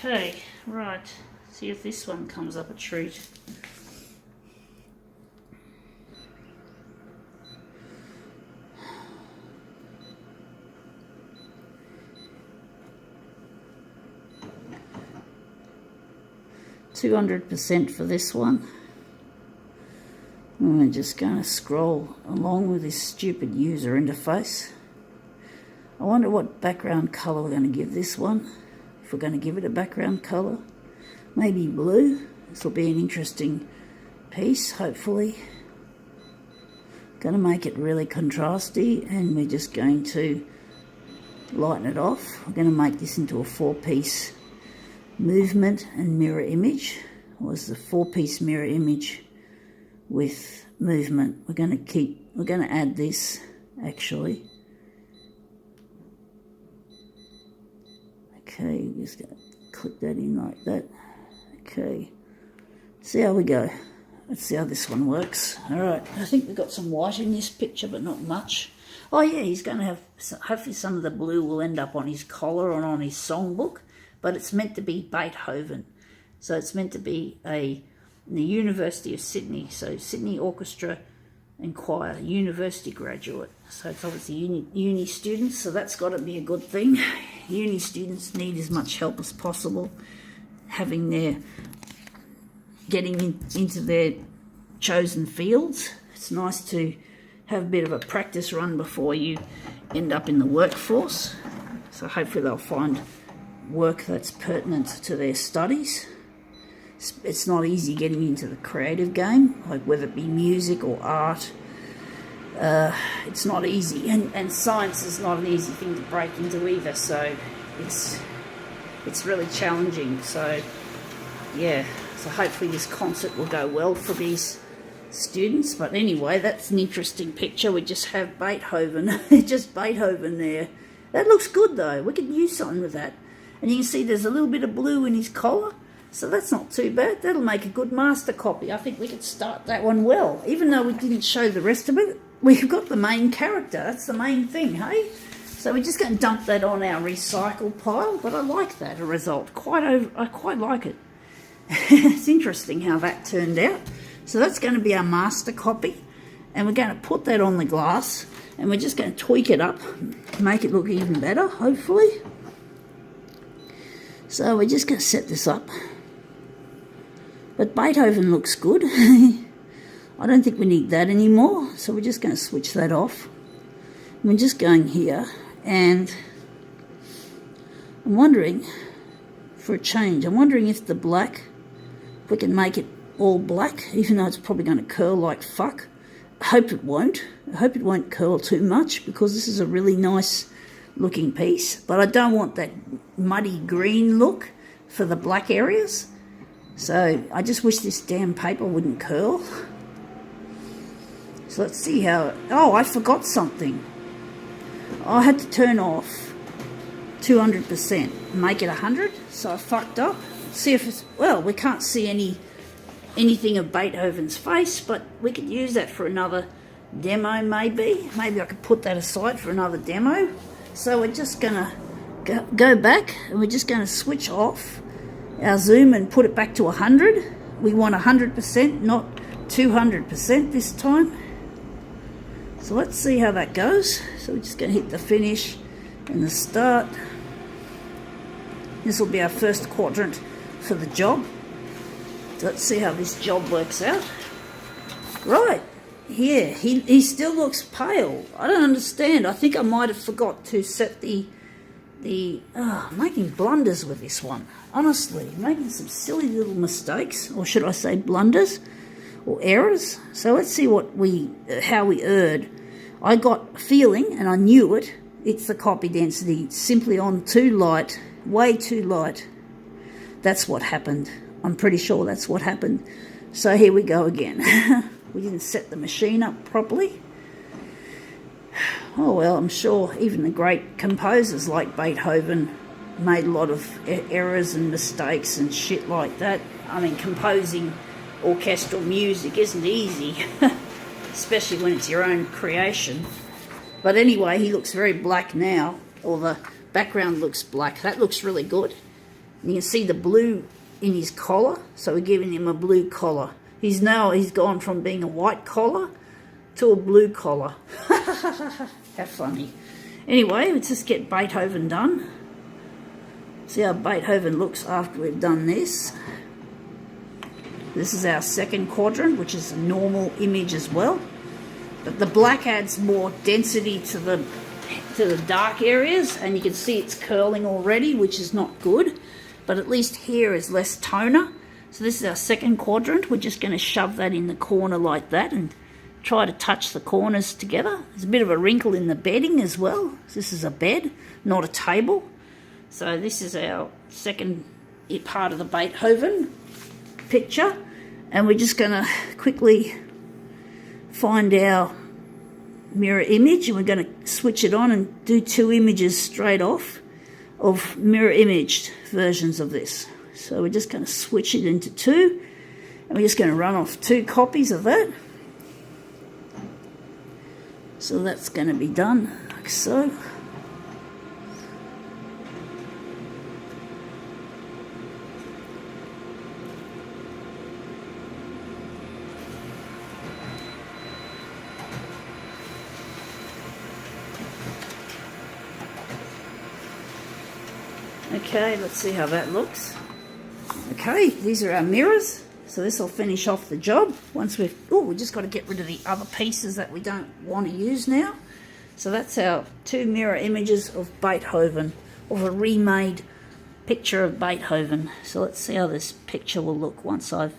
Okay, right. See if this one comes up a treat. $200% for this one. I'm just going to scroll along with this stupid user interface. I wonder what background colour we're going to give this one. If we're going to give it a background colour. Maybe blue. This will be an interesting piece, hopefully. Going to make it really contrasty, and we're just going to lighten it off. We're going to make this into a 4-piece movement and mirror image. Was the 4-piece mirror image with movement. We're going to add this actually. Okay, just going to click that in like that. Okay, see how we go. Let's see how this one works. Alright, I think we've got some white in this picture, but not much. Oh yeah, he's going to have, hopefully some of the blue will end up on his collar and on his songbook, but it's meant to be Beethoven. So it's meant to be the University of Sydney, so Sydney Orchestra and Choir, university graduate. So it's obviously uni students, so that's got to be a good thing. Uni students need as much help as possible, getting into their chosen fields. It's nice to have a bit of a practice run before you end up in the workforce. So hopefully they'll find work that's pertinent to their studies. It's not easy getting into the creative game, like whether it be music or art. It's not easy, and science is not an easy thing to break into either, so it's really challenging. So yeah, so hopefully this concert will go well for these students. But anyway, that's an interesting picture. We just have Beethoven, just Beethoven there. That looks good though. We could use something with that. And you can see there's a little bit of blue in his collar. So that's not too bad. That'll make a good master copy. I think we could start that one well. Even though we didn't show the rest of it, we've got the main character. That's the main thing, hey? So we're just going to dump that on our recycle pile. But I like that, a result. I quite like it. It's interesting how that turned out. So that's going to be our master copy. And we're going to put that on the glass. And we're just going to tweak it up. Make it look even better, hopefully. So we're just going to set this up. But Beethoven looks good. I don't think we need that anymore, so we're just going to switch that off. We're just going here, and I'm wondering, for a change, I'm wondering if the black, if we can make it all black, even though it's probably going to curl like fuck. I hope it won't. I hope it won't curl too much, because this is a really nice looking piece, but I don't want that muddy green look for the black areas. So I just wish this damn paper wouldn't curl. So let's see how... Oh, I forgot something. I had to turn off 200%, make it 100, so I fucked up. See if it's... Well, we can't see anything of Beethoven's face, but we could use that for another demo maybe. Maybe I could put that aside for another demo. So we're just going to go back, and we're just going to switch off our zoom and put it back to 100. We want 100%, not 200% this time. So let's see how that goes. So we're just going to hit the finish and the start. This will be our first quadrant for the job. So let's see how this job works out. Right, yeah, he still looks pale. I don't understand. I think I might have forgot to set I'm making blunders with this one. Honestly, making some silly little mistakes, or should I say blunders or errors. So let's see how we erred. I got a feeling, and I knew it. It's the copy density, simply on too light, way too light. That's what happened. I'm pretty sure that's what happened. So here we go again. We didn't set the machine up properly. Oh well, I'm sure even the great composers like Beethoven made a lot of errors and mistakes and shit like that. I mean, composing orchestral music isn't easy, especially when it's your own creation. But anyway, he looks very black now, or the background looks black. That looks really good. And you can see the blue in his collar, so we're giving him a blue collar. He's gone from being a white collar to a blue collar. How funny. Anyway, let's just get Beethoven done. See how Beethoven looks after we've done this. This is our second quadrant, which is a normal image as well. But the black adds more density to the dark areas, and you can see it's curling already, which is not good. But at least here is less toner. So this is our second quadrant. We're just going to shove that in the corner like that and try to touch the corners together. There's a bit of a wrinkle in the bedding as well. This is a bed, not a table. So this is our second part of the Beethoven picture. And we're just going to quickly find our mirror image, and we're going to switch it on and do 2 images straight off of mirror imaged versions of this. So we're just going to switch it into 2, and we're just going to run off 2 copies of that. So that's going to be done like so. Okay, let's see how that looks. Okay, these are our mirrors. So this will finish off the job. Once we just got to get rid of the other pieces that we don't want to use now. So that's our 2 mirror images of Beethoven, of a remade picture of Beethoven. So let's see how this picture will look once I've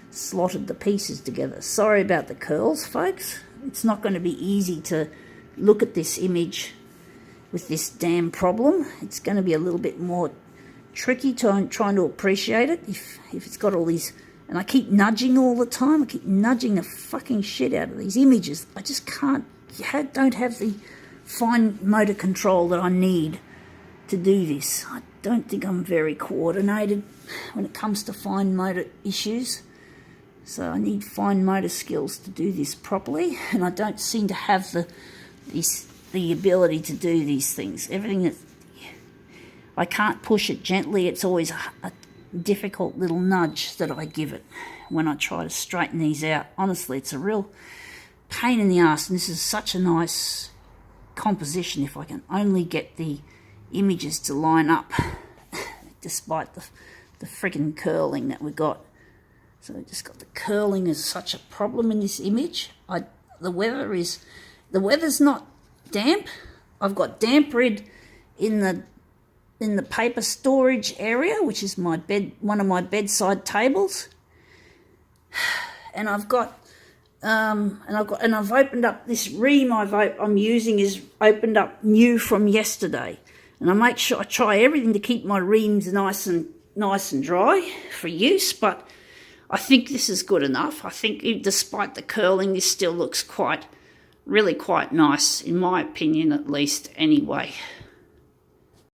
slotted the pieces together. Sorry about the curls, folks. It's not going to be easy to look at this image with this damn problem. It's going to be a little bit more tricky trying to appreciate it if it's got all these, and I keep nudging all the time. I keep nudging the fucking shit out of these images. I just don't have the fine motor control that I need to do this. I don't think I'm very coordinated when it comes to fine motor issues. So I need fine motor skills to do this properly, and I don't seem to have the ability to do these things. Everything that I can't push it gently. It's always a difficult little nudge that I give it when I try to straighten these out. Honestly, it's a real pain in the ass, and this is such a nice composition if I can only get the images to line up despite the friggin' curling that we got. So I just got the curling as such a problem in this image. The weather's not damp. I've got damp red in the paper storage area, which is one of my bedside tables, and I've opened up this ream I'm using is opened up new from yesterday, and I make sure I try everything to keep my reams nice and dry for use. But I think this is good enough. I think despite the curling, this still looks really quite nice, in my opinion at least, anyway.